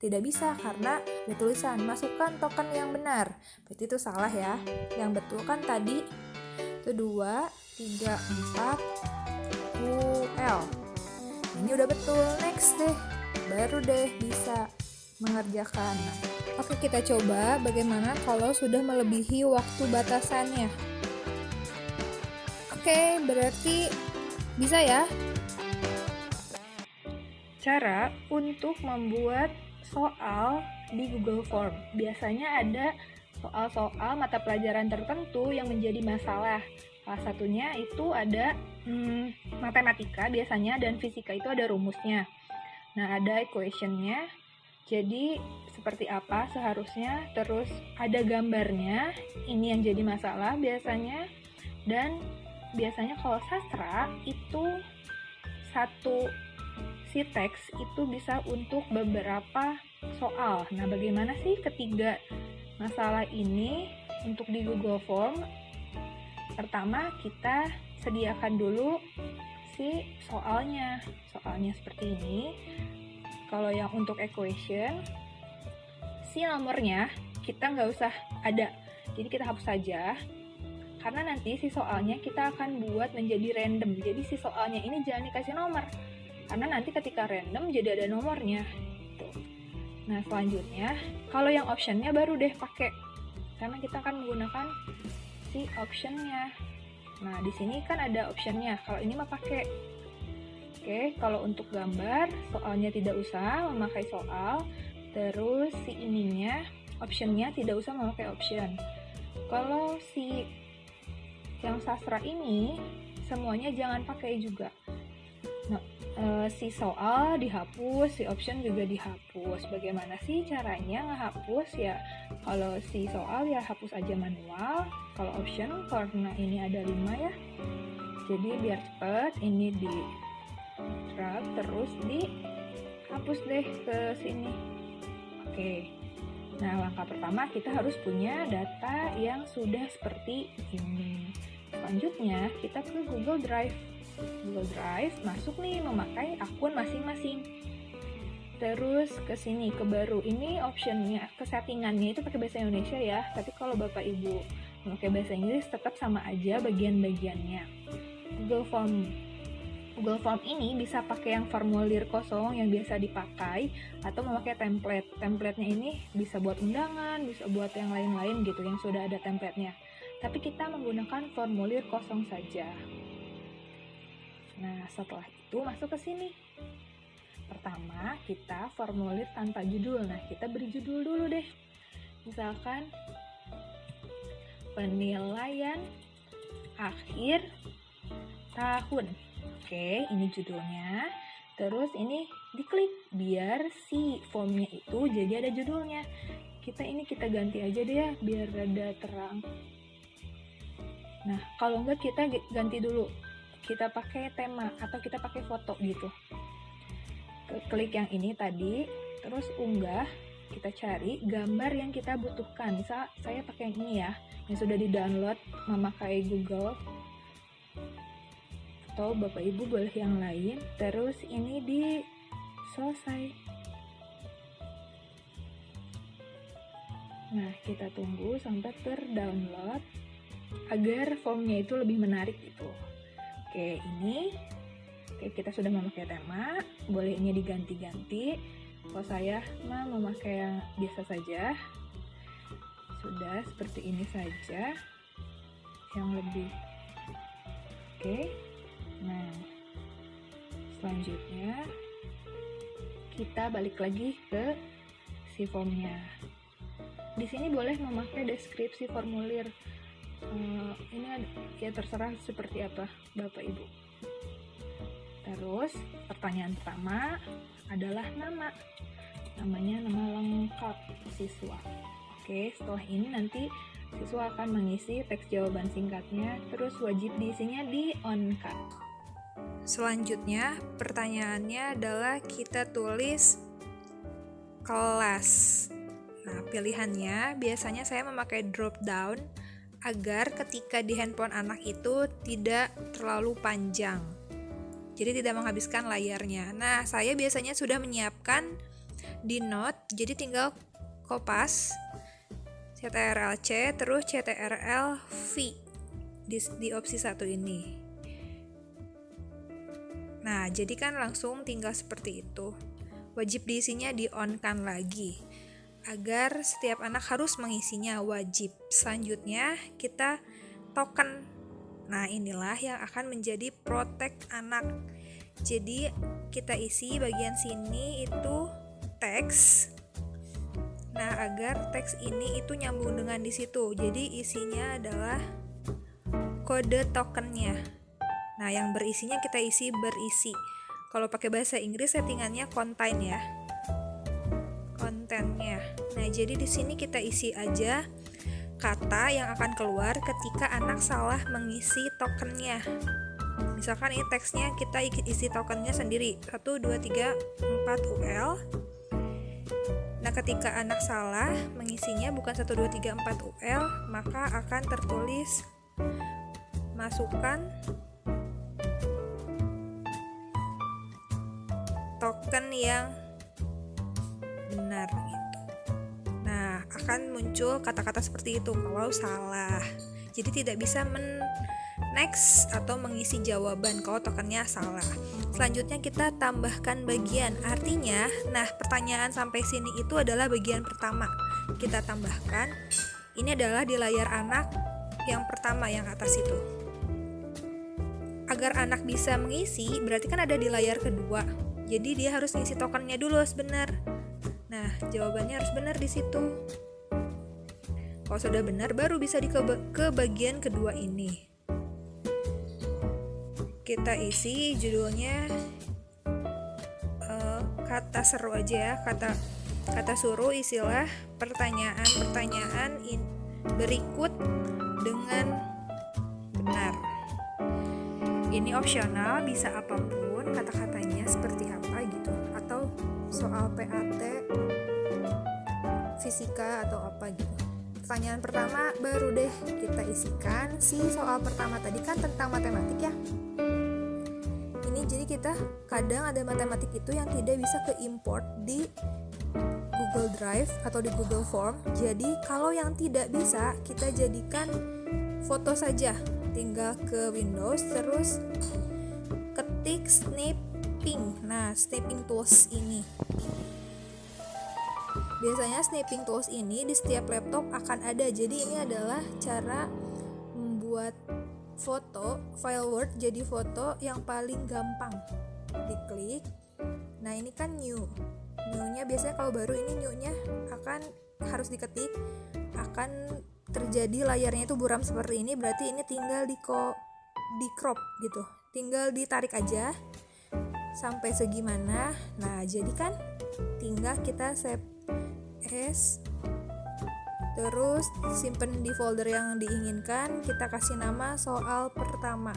Tidak bisa karena ada tulisan masukkan token yang benar. Berarti itu salah ya. Yang betul kan tadi itu 2, 3, 4 UL. Ini udah betul. Next deh. Baru deh bisa mengerjakan. Oke, kita coba bagaimana kalau sudah melebihi waktu batasannya. Oke, berarti bisa ya. Cara untuk membuat soal di Google Form. Biasanya ada soal-soal mata pelajaran tertentu yang menjadi masalah. Salah satunya itu ada matematika biasanya, dan fisika itu ada rumusnya. Nah, ada equation-nya. Jadi seperti apa seharusnya, terus ada gambarnya. Ini yang jadi masalah biasanya. Dan biasanya kalau sastra itu satu si teks itu bisa untuk beberapa soal. Nah, bagaimana sih ketiga masalah ini untuk di Google Form? Pertama, kita sediakan dulu si soalnya. Soalnya seperti ini. Kalau yang untuk equation, si nomornya kita nggak usah ada. Jadi kita hapus saja. Karena nanti si soalnya kita akan buat menjadi random. Jadi si soalnya ini jangan dikasih nomor. Karena nanti ketika random jadi ada nomornya. Tuh. Nah, selanjutnya kalau yang optionnya baru deh pakai. Karena kita akan menggunakan si optionnya. Nah, di sini kan ada optionnya. Kalau ini mah pakai. Oke, kalau untuk gambar soalnya tidak usah memakai soal. Terus si ininya optionnya tidak usah memakai option. Kalau si yang sastra ini semuanya jangan pakai juga. Nah, si soal dihapus, si option juga dihapus. Bagaimana sih caranya ngehapus ya? Kalau si soal ya hapus aja manual. Kalau option karena ini ada 5 ya. Jadi biar cepet ini di drag terus dihapus deh ke sini. Oke. Nah, langkah pertama kita harus punya data yang sudah seperti ini. Selanjutnya kita ke Google Drive. Google Drive masuk nih memakai akun masing-masing. Terus ke sini ke baru. Ini optionnya, ke settingannya itu pakai bahasa Indonesia ya. Tapi kalau Bapak Ibu memakai bahasa Inggris tetap sama aja bagian-bagiannya. Google Form ini bisa pakai yang formulir kosong yang biasa dipakai atau memakai template. Templatenya ini bisa buat undangan, bisa buat yang lain-lain gitu yang sudah ada templatenya. Tapi kita menggunakan formulir kosong saja. Nah, setelah itu masuk ke sini. Pertama, kita formulir tanpa judul. Nah, kita beri judul dulu deh. Misalkan penilaian akhir tahun. Oke, ini judulnya. Terus ini diklik biar si formnya itu jadi ada judulnya. Kita ganti aja deh ya biar rada terang. Nah, kalau enggak kita ganti dulu. Kita pakai tema atau kita pakai foto gitu. Klik yang ini tadi, terus unggah. Kita cari gambar yang kita butuhkan. Misal saya pakai yang ini ya, yang sudah di-download memakai Google. Atau Bapak Ibu boleh yang lain. Terus ini di selesai. Nah, kita tunggu sampai terdownload agar formnya itu lebih menarik gitu. Oke, kita sudah memakai tema. Boleh ini diganti-ganti. Kalau saya memakai yang biasa saja. Sudah seperti ini saja. Yang lebih. Oke. Nah, selanjutnya kita balik lagi ke si formnya. Di sini boleh memakai deskripsi formulir. Ini ya terserah seperti apa Bapak Ibu. Terus pertanyaan pertama adalah nama. Namanya nama lengkap siswa. Oke, setelah ini nanti siswa akan mengisi teks jawaban singkatnya, terus wajib diisinya di on-cut. Selanjutnya, pertanyaannya adalah kita tulis kelas. Nah, pilihannya biasanya saya memakai drop down agar ketika di handphone anak itu tidak terlalu panjang. Jadi tidak menghabiskan layarnya. Nah, saya biasanya sudah menyiapkan di note, jadi tinggal kopas CTRL-C terus CTRL-V di opsi 1 ini. Nah, jadi kan langsung tinggal seperti itu. Wajib diisinya di on-kan lagi agar setiap anak harus mengisinya, wajib. Selanjutnya kita token. Nah, inilah yang akan menjadi protect anak. Jadi kita isi bagian sini itu teks. Nah, agar teks ini itu nyambung dengan di situ. Jadi isinya adalah kode tokennya. Nah, yang berisinya kita isi berisi. Kalau pakai bahasa Inggris settingannya contain ya. Kontennya. Nah, jadi di sini kita isi aja kata yang akan keluar ketika anak salah mengisi tokennya. Misalkan ini teksnya kita isi tokennya sendiri 1, 2, 3, 4 UL. Nah, ketika anak salah mengisinya bukan 1, 2, 3, 4 UL, maka akan tertulis masukkan token yang benar gitu. Nah, akan muncul kata-kata seperti itu kalau salah. Jadi tidak bisa next atau mengisi jawaban kalau tokennya salah. Selanjutnya kita tambahkan bagian. Artinya, nah pertanyaan sampai sini itu adalah bagian pertama. Kita tambahkan. Ini adalah di layar anak yang pertama yang atas itu. Agar anak bisa mengisi, berarti kan ada di layar kedua. Jadi dia harus ngisi tokennya dulu harus benar. Nah, jawabannya harus benar di situ. Kalau sudah benar, baru bisa ke bagian kedua ini. Kita isi judulnya kata seru aja ya. Kata suruh isilah pertanyaan berikut dengan benar. Ini opsional, bisa apapun kata-katanya seperti apa gitu, atau soal PAT, fisika atau apa gitu. Pertanyaan pertama baru deh kita isikan si soal pertama tadi kan tentang matematik ya. Ini jadi kita kadang ada matematik itu yang tidak bisa ke-import di Google Drive atau di Google Form. Jadi kalau yang tidak bisa kita jadikan foto saja. Tinggal ke Windows terus ketik snapping. Nah, snapping tools ini. Biasanya snapping tools ini di setiap laptop akan ada. Jadi ini adalah cara membuat foto, file Word jadi foto yang paling gampang. Diklik. Nah, ini kan new. New-nya biasanya kalau baru ini new-nya akan harus diketik, akan terjadi layarnya itu buram seperti ini, berarti ini tinggal di crop gitu, tinggal ditarik aja sampai segimana. Nah, jadi kan tinggal kita save as, terus simpen di folder yang diinginkan, kita kasih nama soal pertama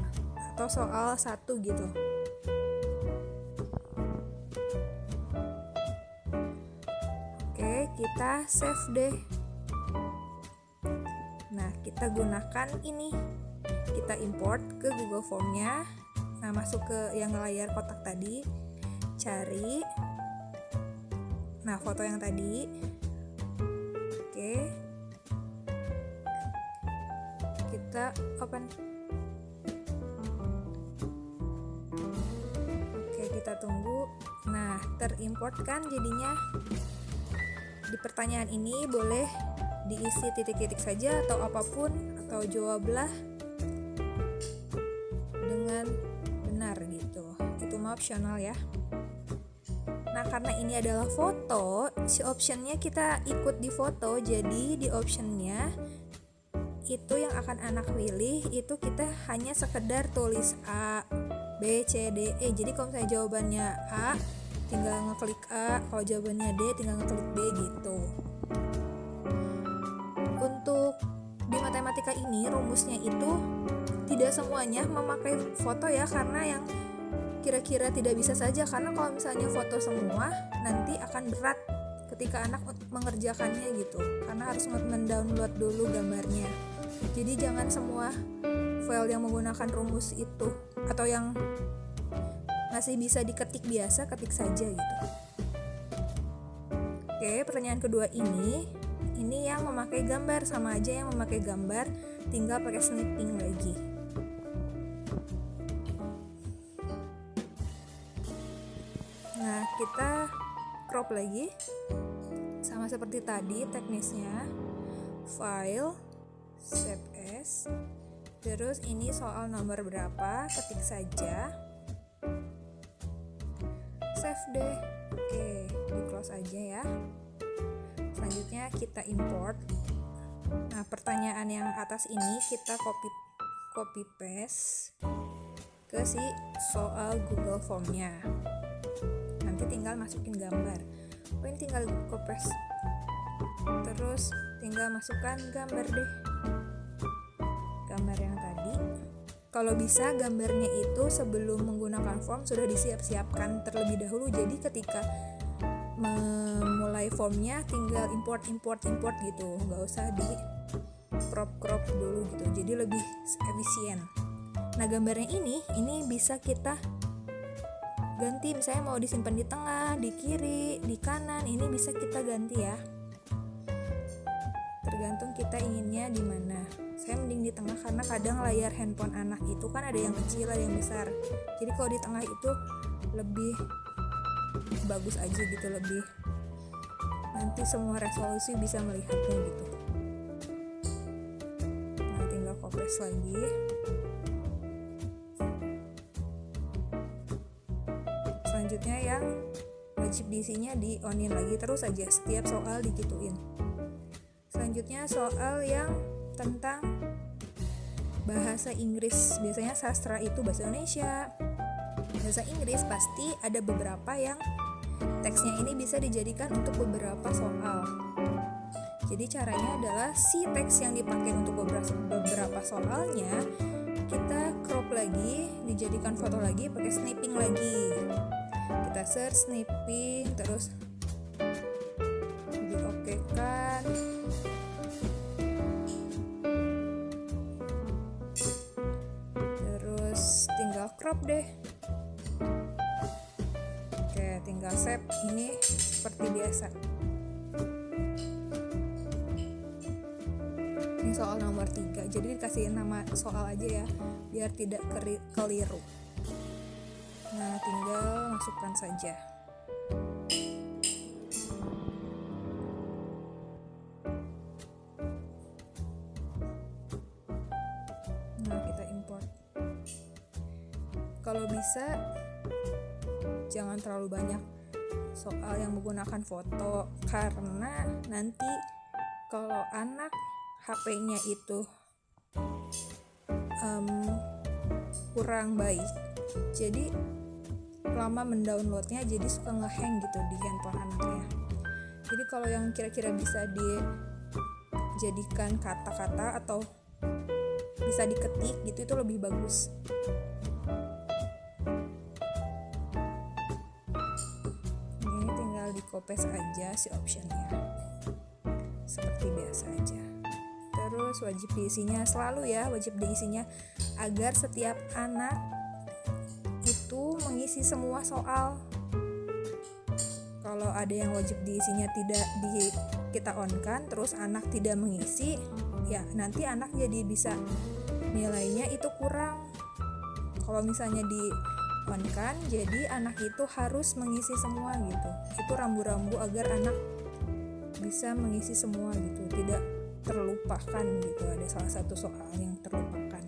atau soal 1 gitu. Oke, kita save deh. Nah, kita gunakan ini. Kita import ke Google Form-nya. Nah, masuk ke yang layar kotak tadi. Cari. Nah, foto yang tadi. Oke. Kita open. Oke, kita tunggu. Nah, terimport kan jadinya. Di pertanyaan ini boleh diisi titik-titik saja atau apapun, atau jawablah dengan benar gitu. Itu mah opsional ya. Nah, karena ini adalah foto, si optionnya kita ikut di foto. Jadi di optionnya itu yang akan anak pilih itu kita hanya sekedar tulis A, B, C, D, E. Jadi kalau misalnya jawabannya A, tinggal ngeklik A. Kalau jawabannya D, tinggal ngeklik B gitu. Untuk di matematika ini rumusnya itu tidak semuanya memakai foto ya, karena yang kira-kira tidak bisa saja, karena kalau misalnya foto semua nanti akan berat ketika anak mengerjakannya gitu, karena harus mendownload dulu gambarnya. Jadi jangan semua file yang menggunakan rumus itu, atau yang masih bisa diketik biasa ketik saja gitu. Oke, pertanyaan kedua ini yang memakai gambar, sama aja yang memakai gambar, tinggal pakai snipping lagi. Nah, kita crop lagi. Sama seperti tadi teknisnya. File, save as. Terus ini soal nomor berapa, ketik saja. Save deh. Oke, di close aja ya. Selanjutnya kita import. Nah, pertanyaan yang atas ini kita copy paste ke si soal Google Form-nya. Nanti tinggal masukin gambar. Ini tinggal copy paste. Terus tinggal masukkan gambar deh. Gambar yang tadi. Kalau bisa gambarnya itu sebelum menggunakan form sudah disiap-siapkan terlebih dahulu. Jadi ketika memulai formnya tinggal import gitu, nggak usah di crop dulu gitu, jadi lebih efisien. Nah, gambarnya ini bisa kita ganti, misalnya mau disimpan di tengah, di kiri, di kanan, ini bisa kita ganti ya, tergantung kita inginnya di mana. Saya mending di tengah karena kadang layar handphone anak itu kan ada yang kecil, ada yang besar, jadi kalau di tengah itu lebih bagus aja gitu, lebih nanti semua resolusi bisa melihatnya gitu. Nah, tinggal copy lagi. Selanjutnya yang wajib diisinya di onin lagi, terus aja setiap soal digituin. Selanjutnya soal yang tentang bahasa Inggris, biasanya sastra itu bahasa Indonesia, bahasa Inggris pasti ada beberapa yang teksnya ini bisa dijadikan untuk beberapa soal. Jadi caranya adalah si teks yang dipakai untuk beberapa soalnya kita crop lagi, dijadikan foto lagi, pakai snipping lagi. Kita search snipping, terus diokekan. Terus tinggal crop deh. Tinggal save, ini seperti biasa. Ini soal nomor 3, jadi dikasih nama soal aja ya, biar tidak keliru. Nah, tinggal masukkan saja. Nah, kita import. Kalau bisa jangan terlalu banyak soal yang menggunakan foto, karena nanti kalau anak HP-nya itu kurang baik, jadi lama mendownloadnya, jadi suka ngehang gitu di handphone anaknya. Jadi kalau yang kira-kira bisa dijadikan kata-kata atau bisa diketik gitu, itu lebih bagus. Di copy aja si optionnya seperti biasa aja. Terus wajib diisinya selalu ya, wajib diisinya agar setiap anak itu mengisi semua soal. Kalau ada yang wajib diisinya tidak kita on kan, terus anak tidak mengisi, ya nanti anak jadi bisa nilainya itu kurang. Kalau misalnya di on kan, jadi anak itu harus mengisi semua gitu. Itu rambu-rambu agar anak bisa mengisi semua gitu, tidak terlupakan gitu. Ada salah satu soal yang terlupakan.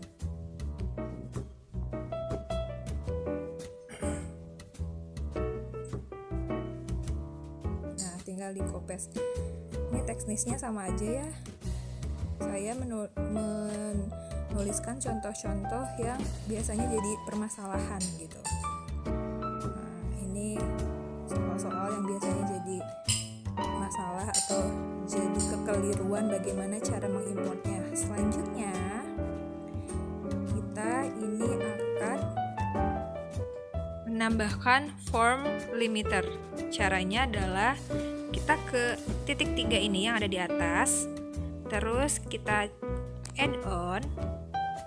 Nah, tinggal di copy. Ini teknisnya sama aja ya. Saya menuliskan contoh-contoh yang biasanya jadi permasalahan gitu. Nah, ini soal-soal yang biasanya jadi masalah atau jadi kekeliruan bagaimana cara mengimportnya. Selanjutnya kita ini akan menambahkan form limiter. Caranya adalah kita ke titik 3 ini yang ada di atas, terus kita add on.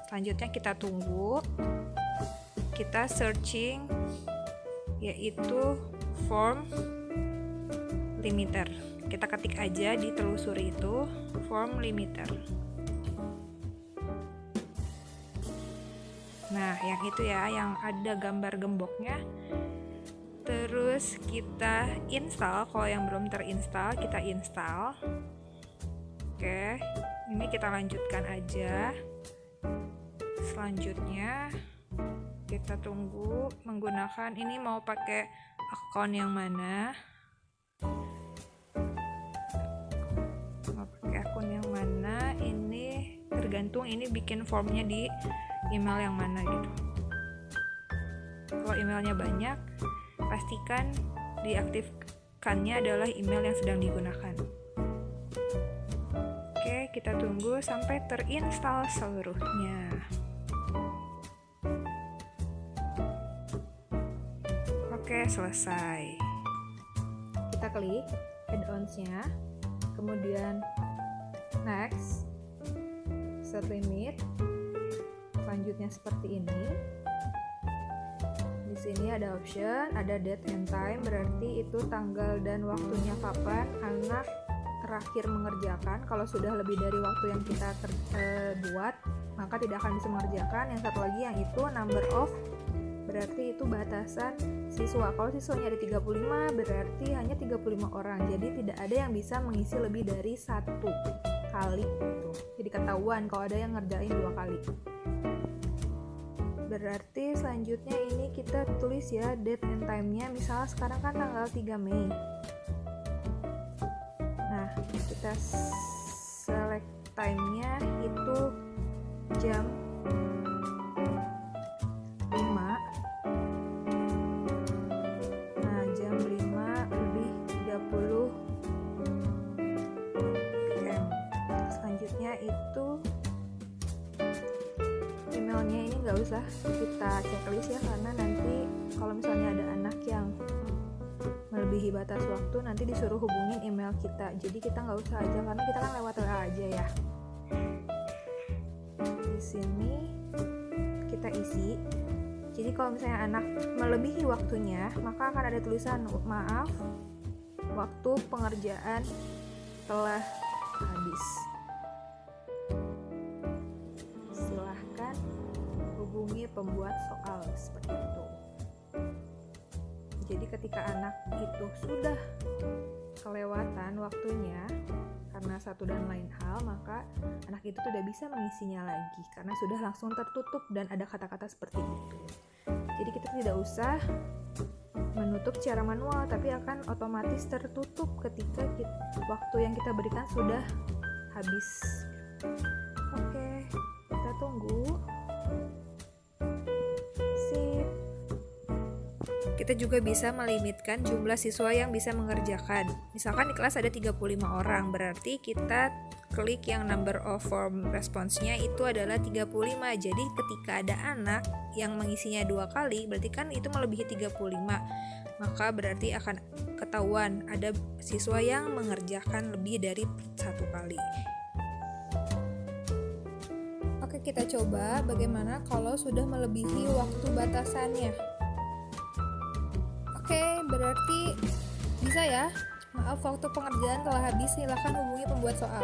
Selanjutnya kita tunggu, kita searching yaitu form limiter. kita ketik aja di telusuri itu form limiter. Nah, yang itu ya, yang ada gambar gemboknya. Terus kita install, kalau yang belum terinstall kita install. Oke, ini kita lanjutkan aja. Selanjutnya kita tunggu menggunakan, ini mau pakai akun yang mana? Mau pakai akun yang mana? Ini tergantung ini bikin formnya di email yang mana gitu. Kalau emailnya banyak, pastikan diaktifkannya adalah email yang sedang digunakan. Oke, kita tunggu sampai terinstall seluruhnya. Oke, selesai. Kita klik add-ons-nya, kemudian next, set limit. Selanjutnya seperti ini. Di sini ada option, ada date and time, berarti itu tanggal dan waktunya kapan anak terakhir mengerjakan. Kalau sudah lebih dari waktu yang kita buat, maka tidak akan bisa mengerjakan. Yang satu lagi yang itu number of, berarti itu batasan siswa. Kalau siswanya ada 35, berarti hanya 35 orang. Jadi tidak ada yang bisa mengisi lebih dari 1 kali gitu. Jadi ketahuan kalau ada yang ngerjain 2 kali. Berarti selanjutnya ini kita tulis ya date and time-nya. Misalnya sekarang kan tanggal 3 Mei. Nah, kita select time-nya itu jam 5. Nah, jam 5 lebih 30 PM. Selanjutnya itu emailnya ini nggak usah kita checklist ya, karena nanti kalau misalnya ada anak yang melebihi batas waktu nanti disuruh hubungin email kita, jadi kita nggak usah aja karena kita kan lewat WA aja ya. Di sini kita isi, jadi kalau misalnya anak melebihi waktunya maka akan ada tulisan maaf, waktu pengerjaan telah habis. Hubungi pembuat soal, seperti itu. Jadi ketika anak itu sudah kelewatan waktunya karena satu dan lain hal, maka anak itu tidak bisa mengisinya lagi karena sudah langsung tertutup dan ada kata-kata seperti itu. Jadi kita tidak usah menutup secara manual, tapi akan otomatis tertutup ketika waktu yang kita berikan sudah habis. Oke, kita tunggu. Kita juga bisa melimitkan jumlah siswa yang bisa mengerjakan. Misalkan di kelas ada 35 orang, berarti kita klik yang number of form response-nya itu adalah 35. Jadi ketika ada anak yang mengisinya 2 kali, berarti kan itu melebihi 35. Maka berarti akan ketahuan ada siswa yang mengerjakan lebih dari 1 kali. Oke, kita coba bagaimana kalau sudah melebihi waktu batasannya. Oke, berarti bisa ya. Maaf, waktu pengerjaan telah habis, silakan hubungi pembuat soal.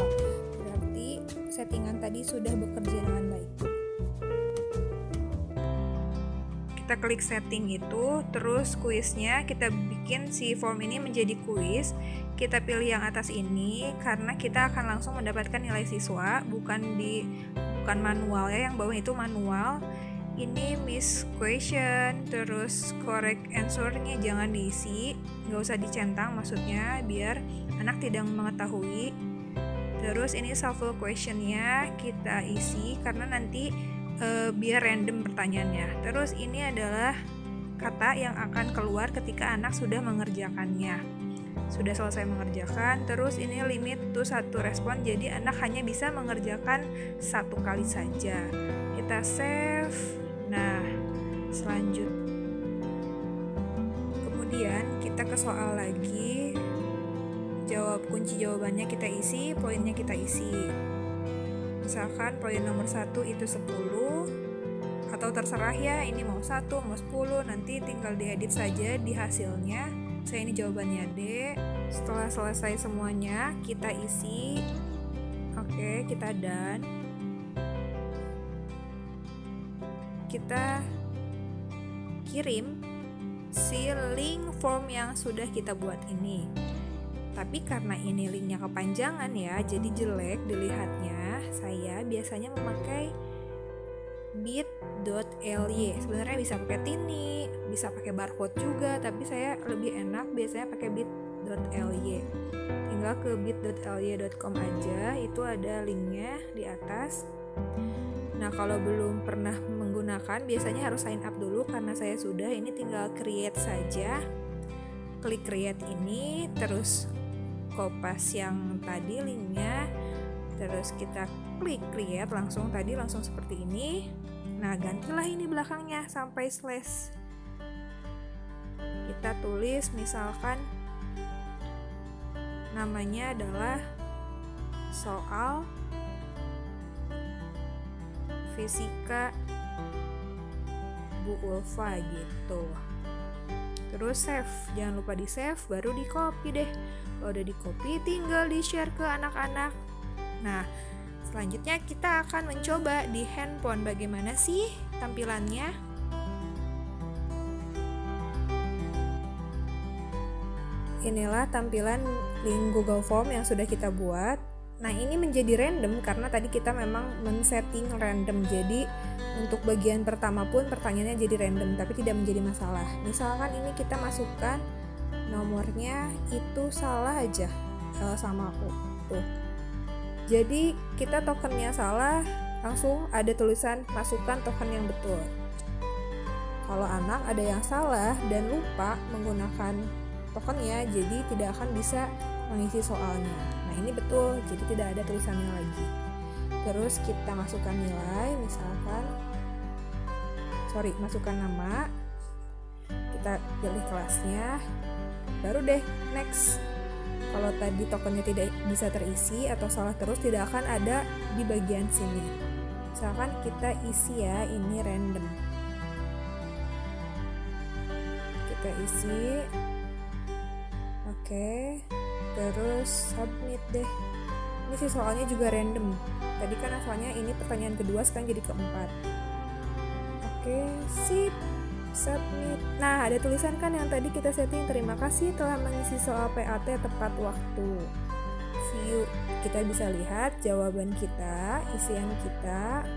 Berarti settingan tadi sudah bekerja dengan baik. Kita klik setting itu, terus kuisnya kita bikin si form ini menjadi kuis. Kita pilih yang atas ini karena kita akan langsung mendapatkan nilai siswa, bukan manual ya, yang bawah itu manual. Ini miss question, terus correct answer-nya jangan diisi, nggak usah dicentang maksudnya biar anak tidak mengetahui. Terus ini shuffle question-nya kita isi karena nanti biar random pertanyaannya. Terus ini adalah kata yang akan keluar ketika anak sudah mengerjakannya, sudah selesai mengerjakan. Terus ini limit to 1 respon, jadi anak hanya bisa mengerjakan 1 kali saja. Kita save. Nah, kemudian kita ke soal lagi. Kunci jawabannya kita isi, poinnya kita isi. Misalkan poin nomor 1 itu 10, atau terserah ya, ini mau 1, mau 10, nanti tinggal diedit saja di hasilnya. Saya ini jawabannya D. Setelah selesai semuanya, kita isi. Oke, kita done. Kita kirim si link form yang sudah kita buat ini. Tapi karena ini linknya kepanjangan ya, jadi jelek dilihatnya. Saya biasanya memakai bit.ly. Sebenarnya bisa pakai tini, bisa pakai barcode juga, tapi saya lebih enak biasanya pakai bit.ly. Tinggal ke bit.ly.com aja, itu ada linknya di atas. Nah, kalau belum pernah menggunakan, biasanya harus sign up dulu. Karena saya sudah, ini tinggal create saja. Klik create ini, terus kopas yang tadi linknya, terus kita klik create langsung seperti ini. Nah, gantilah ini belakangnya sampai slash. Kita tulis misalkan namanya adalah soal fisika Bu Ulfa gitu. Terus save, jangan lupa di save, baru di copy deh. Kalau udah di copy, tinggal di share ke anak-anak. Nah, selanjutnya kita akan mencoba di handphone bagaimana sih tampilannya. Inilah tampilan link Google Form yang sudah kita buat. Nah, ini menjadi random karena tadi kita memang men-setting random. Jadi untuk bagian pertama pun pertanyaannya jadi random, tapi tidak menjadi masalah. Misalkan ini kita masukkan nomornya itu salah aja sama aku tuh. Jadi kita tokennya salah, langsung ada tulisan masukkan token yang betul. Kalau anak ada yang salah dan lupa menggunakan tokennya, jadi tidak akan bisa mengisi soalnya. Nah, ini betul, jadi tidak ada tulisannya lagi. Terus kita masukkan nilai, misalkan masukkan nama, kita pilih kelasnya, baru deh next. Kalau tadi tokennya tidak bisa terisi atau salah terus, tidak akan ada di bagian sini. Misalkan kita isi ya, ini random, kita isi. Oke, terus submit deh. Ini sih soalnya juga random. Tadi kan asalnya ini pertanyaan kedua, sekarang jadi keempat. Oke, sip, submit. Nah, ada tulisan kan yang tadi kita setting, terima kasih telah mengisi soal PAT tepat waktu. View, kita bisa lihat jawaban kita, isian kita.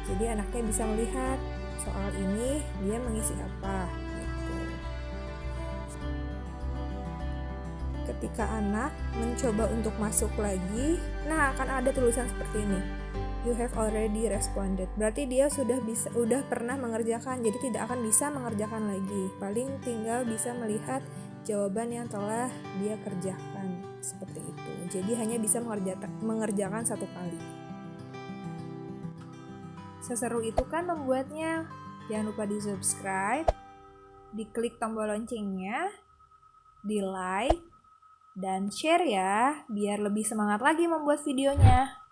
Jadi anaknya bisa melihat soal ini dia mengisi apa. Ketika anak mencoba untuk masuk lagi, nah akan ada tulisan seperti ini. You have already responded. Berarti dia sudah pernah mengerjakan, jadi tidak akan bisa mengerjakan lagi. Paling tinggal bisa melihat jawaban yang telah dia kerjakan, seperti itu. Jadi hanya bisa mengerjakan satu kali. Seseru itu kan membuatnya. Jangan lupa di subscribe, diklik tombol loncengnya, di like, dan share ya, biar lebih semangat lagi membuat videonya.